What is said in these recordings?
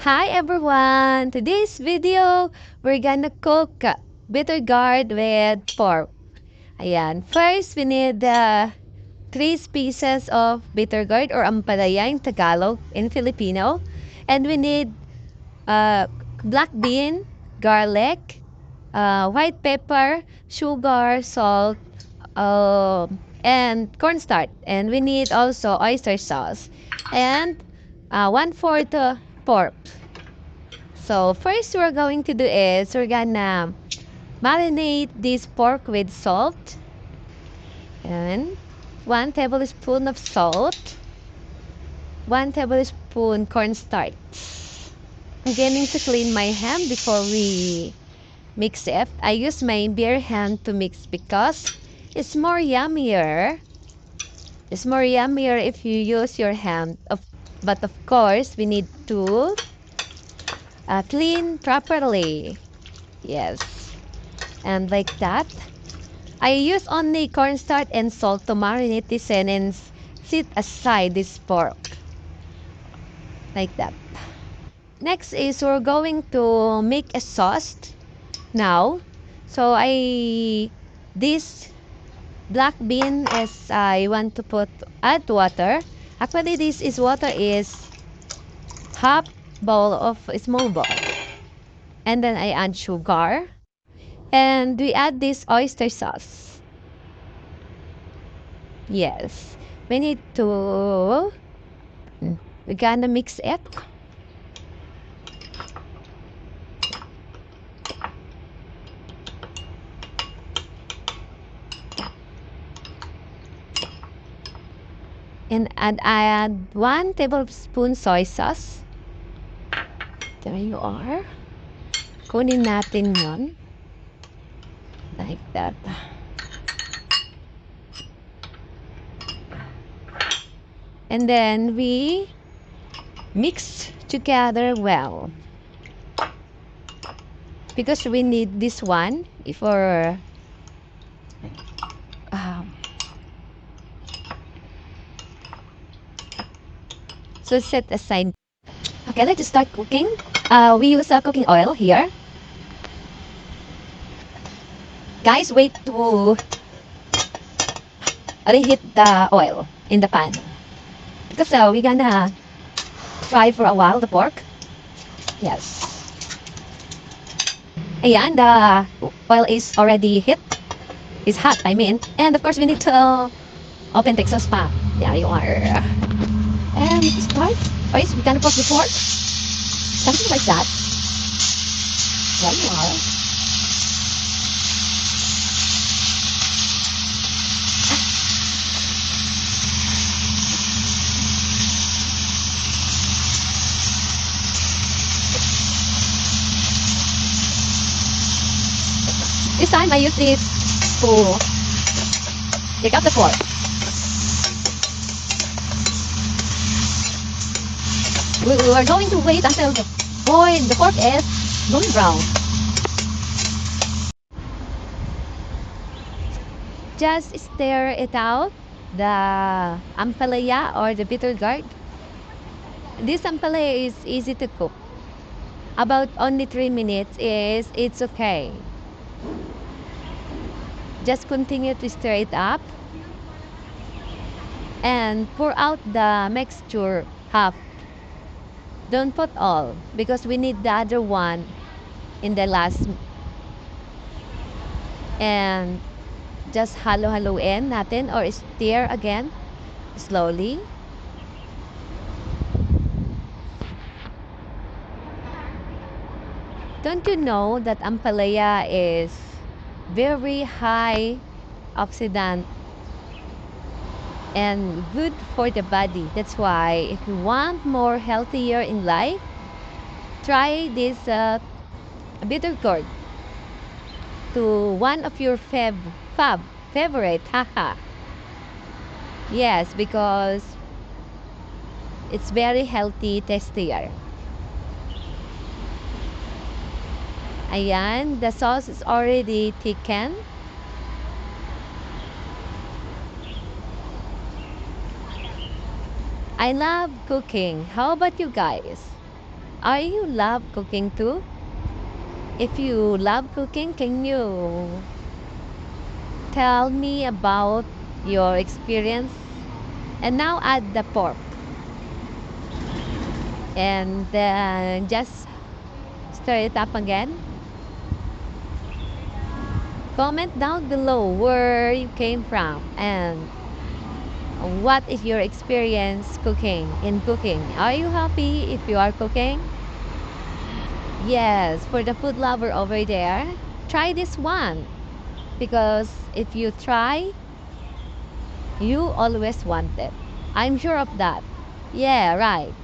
Hi everyone! Today's video, we're gonna cook bitter gourd with pork. Ayan. First, we need 3 pieces of bitter gourd or ampalaya in Tagalog, in Filipino. And we need uh, black bean, garlic, white pepper, sugar, salt, and cornstarch. And we need also oyster sauce. And 1/4 pork. So first we're going to do is we're gonna marinate this pork with salt and 1 tablespoon of salt, 1 tablespoon cornstarch. I'm getting to clean my hand before we mix it. I use my bare hand to mix because it's more yummier. It's more yummier if you use your hand. But of course, we need to clean properly. Yes. And like that. I use only cornstarch and salt to marinate this and set aside this pork. Like that. Next is we're going to make a sauce now. So this black bean is I want to add water. Actually this water is half bowl of a small bowl. And then I add sugar. And we add this oyster sauce. Yes. We need to... We're gonna mix it. And add 1 tablespoon soy sauce. There you are. Kunin natin yon. Like that. And then we mix together well. Because we need this one for so set aside. Okay, let's start cooking. We use cooking oil here. Guys, wait to reheat the oil in the pan. Because we're gonna fry for a while the pork. Yes. Ayan, the oil is already hot. It's hot, I mean. And of course, we need to open the exhaust pan. There you are. And start. First, we're gonna put the pork. Something like that. There you are. This time I use it to take out the pork. We are going to wait until the pork is golden brown. Just stir it out, the ampalaya or the bitter gourd. This ampalaya is easy to cook. About only 3 minutes it's okay. Just continue to stir it up and pour out the mixture half. Don't put all because we need the other one in the last. And just halo-haloin natin or stir again slowly. Don't you know that ampalaya is very high oxidant and good for the body? That's why if you want more healthier in life, try this bitter gourd to one of your favorite. Haha. Yes, because it's very healthy, tastier. Ayan, the sauce is already thickened. I love cooking. How about you guys? Are you love cooking too? If you love cooking, can you tell me about your experience? And now add the pork. And then just stir it up again. Comment down below where you came from and what is your experience cooking. Are you happy if you are cooking? Yes, for the food lover over there, try this one. Because if you try, you always want it. I'm sure of that. Yeah, right.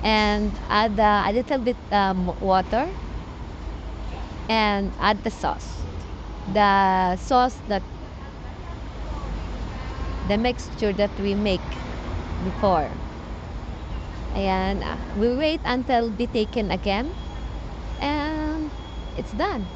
And add a little bit water and add the sauce. The sauce that the mixture that we make before. And we wait until be taken again and it's done.